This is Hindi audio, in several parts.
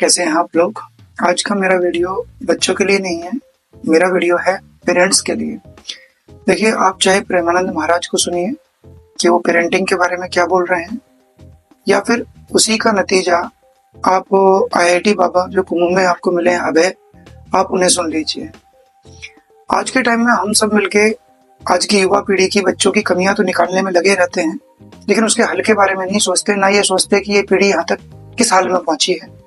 कैसे हैं आप लोग। आज का मेरा वीडियो बच्चों के लिए नहीं है, मेरा वीडियो है पेरेंट्स के लिए। देखिए, आप चाहे प्रेमानंद महाराज को सुनिए कि वो पेरेंटिंग के बारे में क्या बोल रहे हैं, या फिर उसी का नतीजा आप आईआईटी बाबा जो कुंभ में आपको मिले हैं अभय, आप उन्हें सुन लीजिए। आज के टाइम में हम सब मिलके आज की युवा पीढ़ी की बच्चों की कमियां तो निकालने में लगे रहते हैं, लेकिन उसके हल के बारे में नहीं सोचते, ना ये सोचते कि ये पीढ़ी यहाँ तक किस हाल में पहुंची है।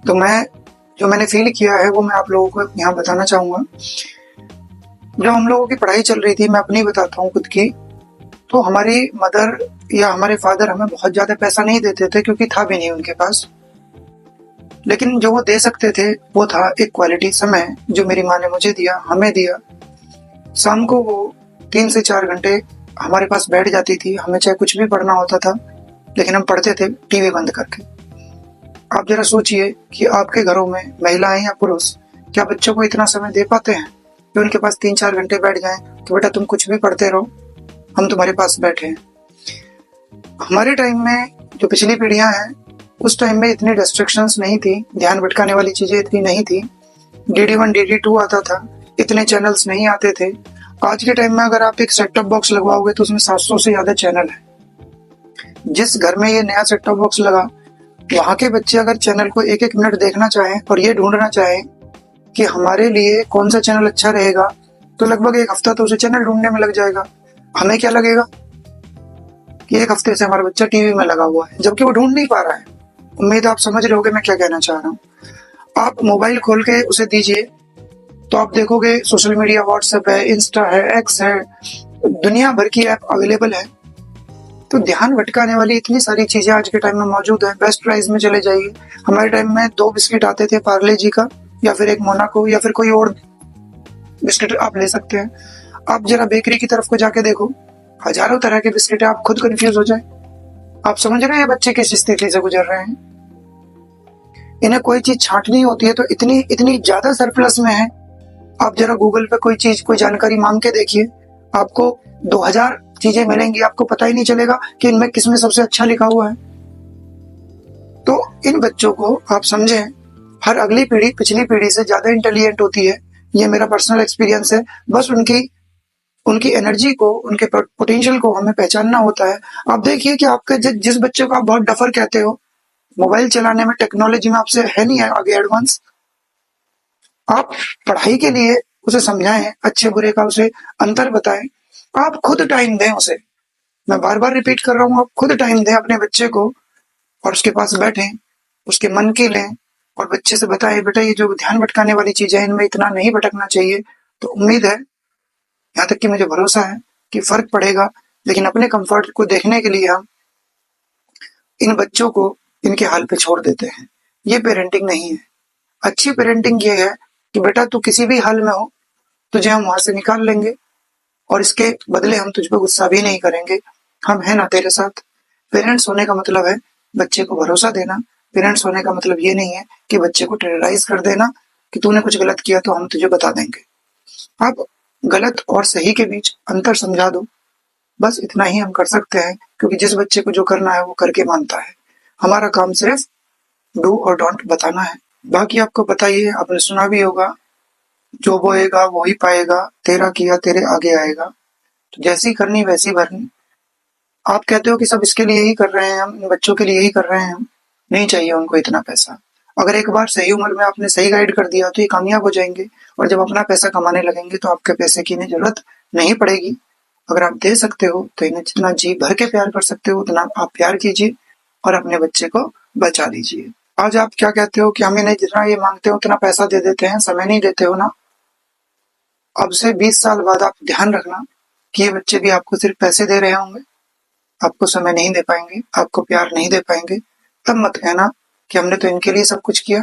तो मैंने फील किया है वो मैं आप लोगों को यहाँ बताना चाहूंगा। जब हम लोगों की पढ़ाई चल रही थी, मैं अपनी बताता हूँ खुद की, तो हमारी मदर या हमारे फादर हमें बहुत ज्यादा पैसा नहीं देते थे, क्योंकि था भी नहीं उनके पास। लेकिन जो वो दे सकते थे वो था एक क्वालिटी समय, जो मेरी माँ ने मुझे दिया, हमें दिया। शाम को वो 3 से 4 घंटे हमारे पास बैठ जाती थी, हमें चाहे कुछ भी पढ़ना होता था, लेकिन हम पढ़ते थे टीवी बंद करके। आप जरा सोचिए कि आपके घरों में महिलाएं या पुरुष क्या बच्चों को इतना समय दे पाते हैं कि उनके पास 3-4 घंटे बैठ जाएं तो बेटा तुम कुछ भी पढ़ते रहो, हम तुम्हारे पास बैठे हैं। हमारे टाइम में जो पिछली पीढ़ियां हैं, उस टाइम में इतनी डिस्ट्रैक्शंस नहीं थी, ध्यान भटकाने वाली चीजें इतनी नहीं थी। DD1 DD2 आता था, इतने चैनल्स नहीं आते थे। आज के टाइम में अगर आप एक सेट टॉप बॉक्स लगवाओगे तो उसमें 700 से ज्यादा चैनल है। जिस घर में ये नया सेट टॉप बॉक्स लगा, वहां के बच्चे अगर चैनल को 1-1 मिनट देखना चाहें और ये ढूंढना चाहें कि हमारे लिए कौन सा चैनल अच्छा रहेगा, तो लगभग 1 हफ्ता तो उसे चैनल ढूंढने में लग जाएगा। हमें क्या लगेगा कि 1 हफ्ते से हमारा बच्चा टीवी में लगा हुआ है, जबकि वो ढूंढ नहीं पा रहा है। उम्मीद आप समझ रहे होगे मैं क्या कहना चाह रहा हूँ। आप मोबाइल खोल के उसे दीजिए तो आप देखोगे सोशल मीडिया, व्हाट्सएप है, इंस्टा है, एक्स है, दुनिया भर की ऐप अवेलेबल है। तो ध्यान भटकाने वाली इतनी सारी चीजें आज के टाइम में मौजूद है। बेस्ट प्राइस में चले जाइए, हमारे टाइम में 2 बिस्किट आते थे पार्ले जी का, या फिर एक मोनाको, या फिर कोई और बिस्किट आप ले सकते हैं। आप जरा बेकरी की तरफ को जाके देखो, हजारों तरह के बिस्किट है, आप खुद कंफ्यूज हो जाए। आप समझ रहे हैं बच्चे किस स्थिति से गुजर रहे हैं। इन्हें कोई चीज छांटनी होती है तो इतनी इतनी ज्यादा सरप्लस में है। आप जरा गूगल पे कोई चीज, कोई जानकारी मांग के देखिए, आपको 2000 चीजें मिलेंगी, आपको पता ही नहीं चलेगा कि इनमें किसमें सबसे अच्छा लिखा हुआ है। तो इन बच्चों को आप समझें, हर अगली पीढ़ी पिछली पीढ़ी से ज्यादा इंटेलिजेंट होती है। ये मेरा पर्सनल एक्सपीरियंस है। बस उनकी एनर्जी को, उनके पोटेंशियल को हमें पहचानना होता है। आप देखिए कि आपके जिस बच्चे को आप बहुत डफर कहते हो, मोबाइल चलाने में, टेक्नोलॉजी में आपसे है नहीं है आगे एडवांस, आप पढ़ाई के लिए उसे समझाएं, अच्छे बुरे का उसे अंतर बताएं। आप खुद टाइम दें उसे। मैं बार बार रिपीट कर रहा हूँ, आप खुद टाइम दें अपने बच्चे को और उसके पास बैठें, उसके मन की लें और बच्चे से बताएं, बेटा ये जो ध्यान भटकाने वाली चीजें हैं, इनमें इतना नहीं भटकना चाहिए। तो उम्मीद है, यहाँ तक कि मुझे भरोसा है कि फर्क पड़ेगा। लेकिन अपने कंफर्ट को देखने के लिए हम इन बच्चों को इनके हाल पे छोड़ देते हैं। ये पेरेंटिंग नहीं है। अच्छी पेरेंटिंग ये है कि बेटा तू किसी भी हाल में हो, तुझे हम वहां से निकाल लेंगे और इसके बदले हम तुझ पे गुस्सा भी नहीं करेंगे, हम हैं ना तेरे साथ। पेरेंट्स होने का मतलब है बच्चे को भरोसा देना। पेरेंट्स होने का मतलब ये नहीं है कि बच्चे को टेरराइज कर देना कि तूने कुछ गलत किया तो हम तुझे बता देंगे। आप गलत और सही के बीच अंतर समझा दो, बस इतना ही हम कर सकते हैं, क्योंकि जिस बच्चे को जो करना है वो करके मानता है। हमारा काम सिर्फ डू और डोंट बताना है। बाकी आपको पता ही है, आपने सुना भी होगा, जो बोएगा वो ही पाएगा, तेरा किया तेरे आगे आएगा। तो जैसी करनी वैसी भरनी। आप कहते हो कि सब इसके लिए ही कर रहे हैं, हम इन बच्चों के लिए ही कर रहे हैं, हम नहीं चाहिए उनको इतना पैसा। अगर एक बार सही उम्र में आपने सही गाइड कर दिया तो ये कामयाब हो जाएंगे, और जब अपना पैसा कमाने लगेंगे तो आपके पैसे की इन्हें जरूरत नहीं पड़ेगी। अगर आप दे सकते हो तो इन्हें जितना जी भर के प्यार कर सकते हो उतना आप प्यार कीजिए और अपने बच्चे को बचा लीजिए। आज आप क्या कहते हो कि हम इन्हें जितना ये मांगते हो उतना पैसा दे देते हैं, समय नहीं देते हो ना। अब से 20 साल बाद आप ध्यान रखना कि ये बच्चे भी आपको सिर्फ पैसे दे रहे होंगे, आपको समय नहीं दे पाएंगे, आपको प्यार नहीं दे पाएंगे। तब मत कहना कि हमने तो इनके लिए सब कुछ किया।